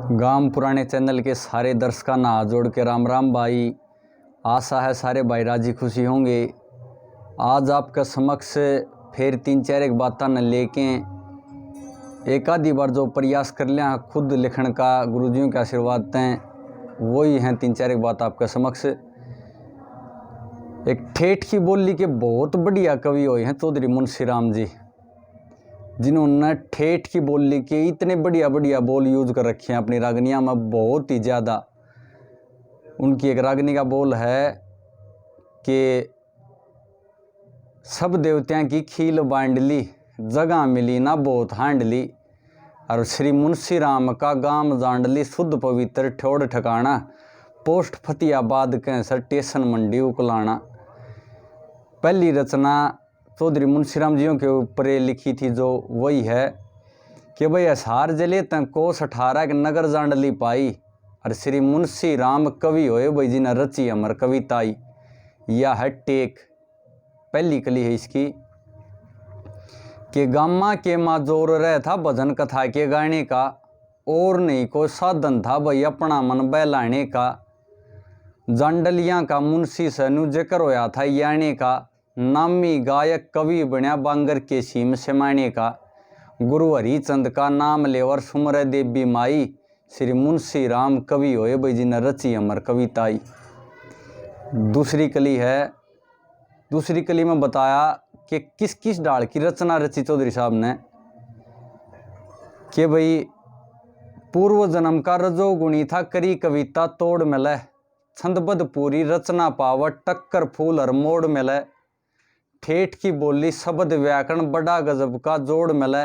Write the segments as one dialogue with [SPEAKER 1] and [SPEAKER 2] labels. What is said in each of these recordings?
[SPEAKER 1] गाम पुराने चैनल के सारे दर्शकों ना हाथ जोड़ के राम राम भाई। आशा है सारे भाई राजी खुशी होंगे। आज आपका समक्ष फिर तीन चार एक बातें न लेके एक आधी बार जो प्रयास कर लिया खुद लिखण का गुरुजियों के आशीर्वाद हैं वही हैं तीन चार एक बात आपका समक्ष। एक ठेठ की बोली के बहुत बढ़िया कवि हुए हैं चौधरी मुंशी राम जी, जिन्होंने ठेठ की बोली के इतने बढ़िया बढ़िया बोल यूज कर रखे हैं अपनी रागनियाँ में बहुत ही ज़्यादा। उनकी एक रागनी का बोल है कि सब देवताओं की खील बांध ली, जगह मिली ना बहुत हांड ली, और श्री मुंशी राम का गाम जांड ली, शुद्ध पवित्र ठोड़ ठिकाना, पोस्ट फतियाबाद कैंसर स्टेशन मंडी उकलाना। पहली रचना चौधरी मुंशी राम जियों के ऊपर लिखी थी जो वही है कि भाई असार जले तक कोस 18 के नगर जांड ली पाई, और श्री मुंशी राम कवि होए भाई जी ने रची अमर कविताई। यह है टेक, पहली कली है इसकी कि गामा के माँ जोर रह था भजन कथा के गाने का, और नहीं कोई साधन था भाई अपना मन बहलाने का। जांडलियां का मुंशी सनु जिक्र होया था याने का, नामी गायक कवि बन्या बांगर के सीम सेमाने का। गुरु हरिचंद का नाम लेवर सुमर देवी माई, श्री मुंशी राम कवि होए भाई जी ने रची अमर कविताई। दूसरी कली है, दूसरी कली में बताया कि किस किस डाल की रचना रची चौधरी साहब ने कि भाई पूर्व जन्म का रजोगुणी था करी कविता तोड़ मिले, छंदबद्ध पूरी रचना पावट टक्कर फूल और मोड़ मिले। ठेठ की बोली शब्द व्याकरण बड़ा गजब का जोड़ मिले,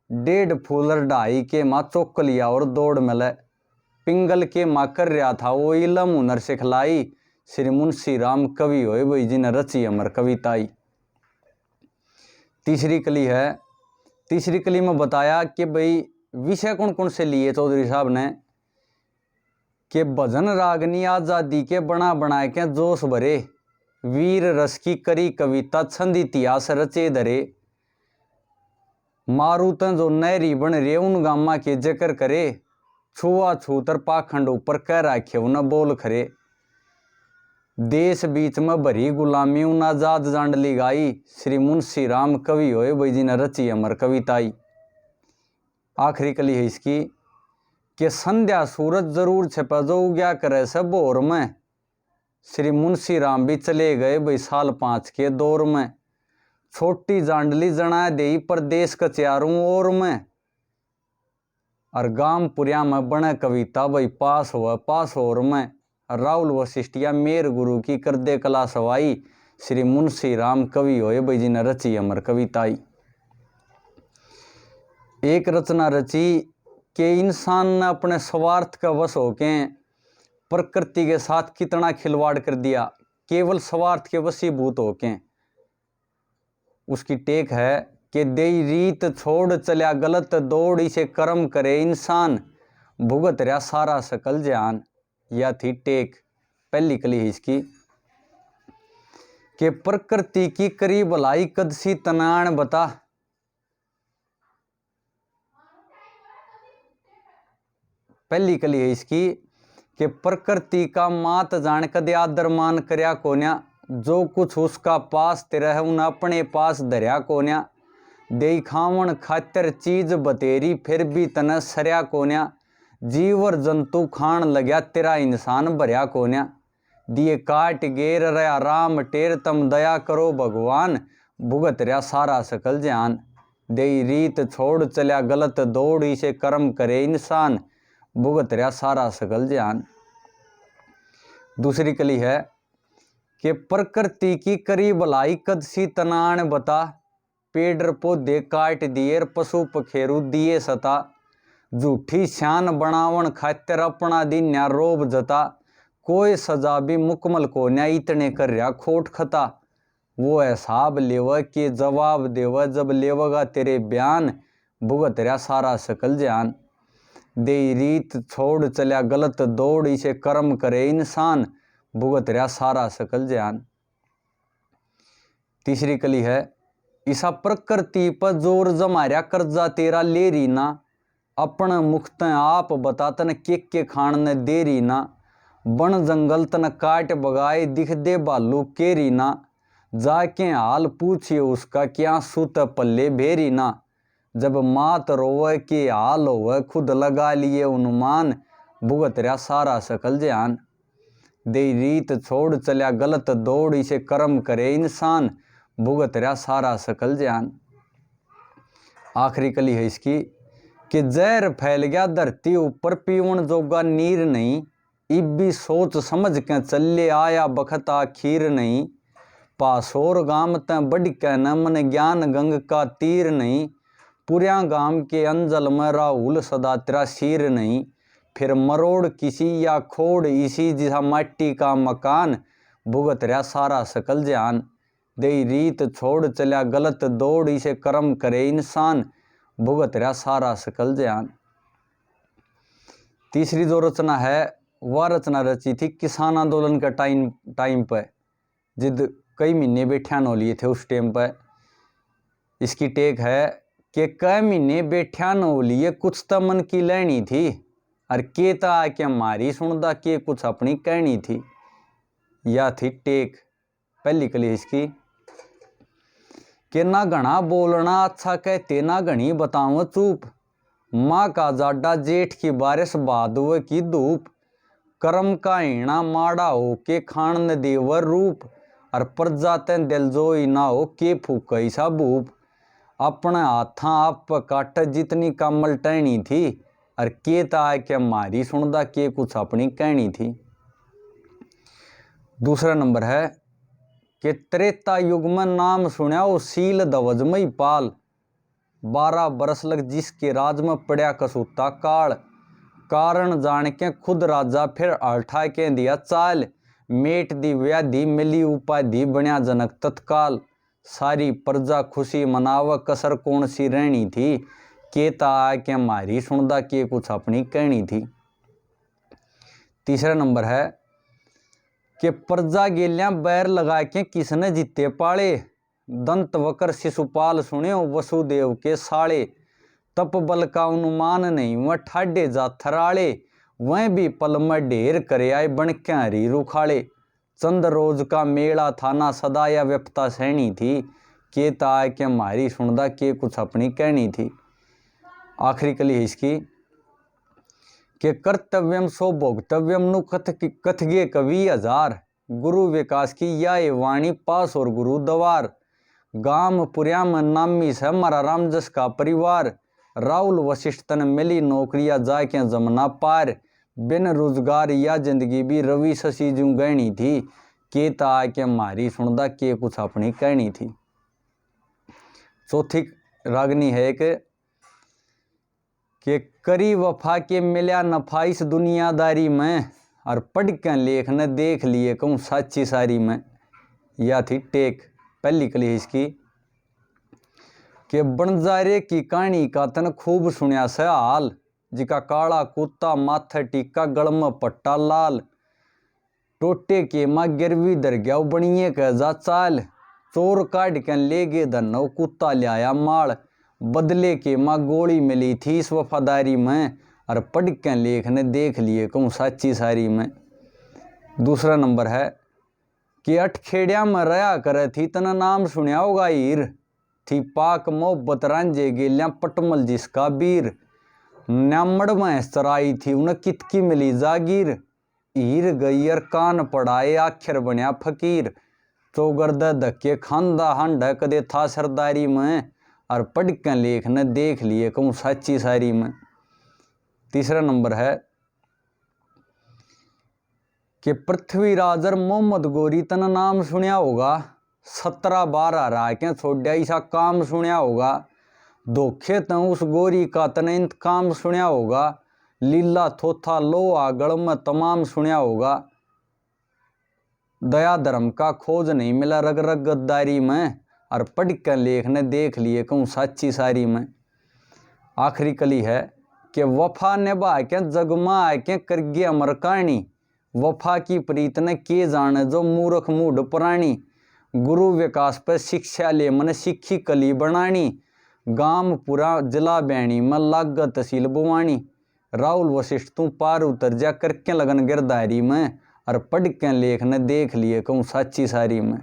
[SPEAKER 1] डेढ़ फूलर ढाई के माँ चौकलिया और दौड़ मिले। पिंगल के माँ कर रहा था वो इलम हुनर सिखलाई, श्री मुंशी राम कवि होए भाई जी ने रची अमर कविताई। तीसरी कली है, तीसरी कली में बताया कि भाई विषय कौन कौन से लिए चौधरी साहब ने कि भजन रागनी आजादी के बना बनाए के जोश भरे, वीर रस की करी कविता छंद इतिहास रचे धरे। मारूतन जो नहरी बन रे उन गामा के जिक्र करे, छुआ छूतर पाखंड ऊपर कह राखे न बोल खरे। देश बीच में भरी गुलामी उन आजाद जांडली गाई, श्री मुंशी राम कवि होए भाई जी ने रची अमर कविताई। आखिरी कली है इसकी कि संध्या सूरज जरूर छिपा जो उग्या करे से भोर में, श्री मुंशी राम भी चले गए भाई साल 5 के दौर में। छोटी जांडली जना दे प्रदेश के चारों ओर में, और गाम पुरिया में बने कविता भाई पास हुआ पास और में। राहुल वशिष्ठिया मेर गुरु की कर दे कला सवाई, श्री मुंशी राम कवि होए भाई जी ने रची अमर कविताई। एक रचना रची कि इंसान ने अपने स्वार्थ का वश होके प्रकृति के साथ कितना खिलवाड़ कर दिया, केवल स्वार्थ के वशीभूत होके। उसकी टेक है कि देई रीत छोड़ चलिया गलत दौड़, इसे कर्म करे इंसान, भुगत रहा सारा सकल जान। यह थी टेक, पहली कली है इसकी कि प्रकृति की करी भलाई कदसी तनाण बता। पहली कली है इसकी कि प्रकृति का मात जान कदे आदर मान करया कोन्या, जो कुछ उसका पास तेरा है उन अपने पास धरया कोन्या। दे खावन खातर चीज बतेरी फिर भी तन सरया कोन्या, जीवर जंतु खान लग्या तेरा इंसान भरया कोन्या। दिए काट गेर रया राम टेर तम दया करो भगवान, भुगत रया सारा सकल जान। दे रीत छोड़ चलिया गलत दौड़, इसे कर्म करे इंसान, भुगत रया सारा सकल जान। दूसरी कली है कि प्रकृति की करी भलाई कदसी तनाण बता, पेड़ पौधे काट दिए पशु पखेरु दिए सता। झूठी शान बनावन खातिर अपना दिन न्या रोब जता, कोई सजा भी मुकमल को न्या इतने कर रहा खोट खता। वो हिसाब लेव के जवाब देव जब लेवगा तेरे बयान, भुगत रहा सारा सकल जान। दे रीत छोड़ चलिया गलत दौड़, इसे कर्म करे इंसान, भुगत रहा सारा सकल जान। तीसरी कली है, इसा प्रकृति पर जोर जमाया कर्जा तेरा ले रीना, अपन मुख्त आप बतातन के खान ने देरी ना, बन जंगल तन काट बगाए दिख दे बालू केरी ना, जाके हाल पूछिए उसका क्या सूत पल्ले भेरी ना, जब मात रोवे के हाल होवे खुद लगा लिए अनुमान, भुगत रहा सारा सकल जान। दे रीत छोड़ चलिया गलत दौड़, इसे कर्म करे इंसान, भुगत रहा सारा सकल जान। आखिरी कली है इसकी कि जहर फैल गया धरती ऊपर पीवन जोगा नीर नहीं, इब भी सोच समझ के चले आया बखत आखिर नहीं, पासोर गाम ते बढ़ के न मन ज्ञान गंग का तीर नहीं, पुरिया गाम के अंजल में राहुल सदा तेरा शीर नहीं, फिर मरोड़ किसी या खोड़ इसी जिसा माटी का मकान, भुगत रहा सारा सकल जान। दे रीत छोड़ चलिया गलत दौड़, इसे कर्म करे इंसान, भुगत रहा सारा सकल जान। तीसरी जो रचना है वह रचना रची थी किसान आंदोलन का टाइम पर, जिद कई महीने बैठ्यान हो लिए थे उस टाइम पर। इसकी टेक है कि कई महीने बैठ्यान हो लिए कुछ तो मन की लेनी थी, और के ता आके मारी सुनदा के कुछ अपनी कहनी थी। या थी टेक पहली कली इसकी कि ना घना बोलना अच्छा कहते ना घनी बताऊं चूप, माँ का जाडा जेठ की बारिश भादुए की धूप, कर्म का हीणा माड़ा हो के खान न देवर रूप, और प्रजा ते दिल जोई ना हो के फूक सा भूप, अपने हाथा आप काट जितनी कमल टहनी थी, और के ता के मारी सुनदा के कुछ अपनी कहनी थी। दूसरा नंबर है कि त्रेता युग में नाम सुना ओ सील ध्वजमयी पाल, 12 बरस लग जिसके राज में पड़ा कसूता काल, कारण जान के खुद राजा फिर अल्ठा के दिया चाल, मेट दी व्याधि मिली उपाधि बन्या जनक तत्काल, सारी प्रजा खुशी मनाव कसर कौन सी रहनी थी, के ता के मारी सुनदा के कुछ अपनी कहनी थी। तीसरा नंबर है कि प्रजा गेलियां बैर लगा के किसने जीते पाले, दंत वकर शिशुपाल सुने वसुदेव के साले, तप बल का अनुमान नहीं वह ठाडे जा थराले, वह भी पल में ढेर करे आए बन के हरी रुखाले, चंद रोज का मेला था ना सदा या व्यपता सहनी थी, के ता के मारी सुनदा के कुछ अपनी कहनी थी। आखिरी कली है इसकी कि कर्तव्यम सो भोक्तव्यम नु कथगे कवि हजार, गुरु विकास की यह वाणी पास और गुरु दवार, गाम पुरिया में नामी से हमारा रामजस का परिवार, राहुल वशिष्ठ तन मिली नौकरिया जाके जमना पार, बिन रोजगार या जिंदगी भी रवि शशि जू गहनी थी, के ता के मारी सुनदा के कुछ अपनी कहनी थी। चौथी रागनी है कि करी वफा के मिल्या नफा इस दुनियादारी में, और पढ़ के लेख न देख लिए कहूँ साची सारी में। या थी टेक पहली कली इसकी कि बंजारे की कहानी का तन खूब सुनिया से हाल, जिका काला कुत्ता माथे टिक्का गल में पट्टा लाल, टोटे के माँ गिरवी दर गया बनिए कह जा चाल, चोर काट के ले गे धनो कुत्ता लिया माल, बदले के माँ गोली मिली थी इस वफादारी में, और पढ़ के लेख ने देख लिए कहूँ साची सारी में। दूसरा नंबर है कि अठखेड़िया में रहा करे थी तना नाम सुनिया होगा हीर, थी पाक मोहब्बत रांझे गेलियां पटमल जिसका बीर, न्यामड़ में सराई थी उन्हें कितकी मिली जागीर, हीर गैयर कान पड़ाए आखिर बनिया फकीर, चौगर्द धक्के खांदा हांडा कदे था सरदारी में, और पढ़ के लेख ने देख लिए कहूँ साची सारी में। तीसरा नंबर है कि पृथ्वीराजर मोहम्मद गोरी तना नाम सुनिया होगा, 17-12 राखें छोड़ा ऐसा काम सुनिया होगा, धोखे तो उस गोरी का तने इंतकाम सुनिया होगा, लीला थोथा लो आगड़ में तमाम सुनिया होगा, दया धर्म का खोज नहीं मिला रग रग गद्दारी में, और पढ़ के लेख ने देख लिए कहूँ साची सारी में। आखिरी कली है कि वफा निभा के जगमा के करगे अमर कहानी, वफा की प्रीत ने के जाने जो मूर्ख मूढ़ पुरानी, गुरु विकास पर शिक्षा ले मन सिक्खी कली बनानी, गामपुरा जिला बैणी में लाग तहसील बुवानी। राहुल वशिष्ठ तू पार उतर जा करके लगन गिरदारी में और पढ़ के लेख न देख लिए कहूँ साची सारी में।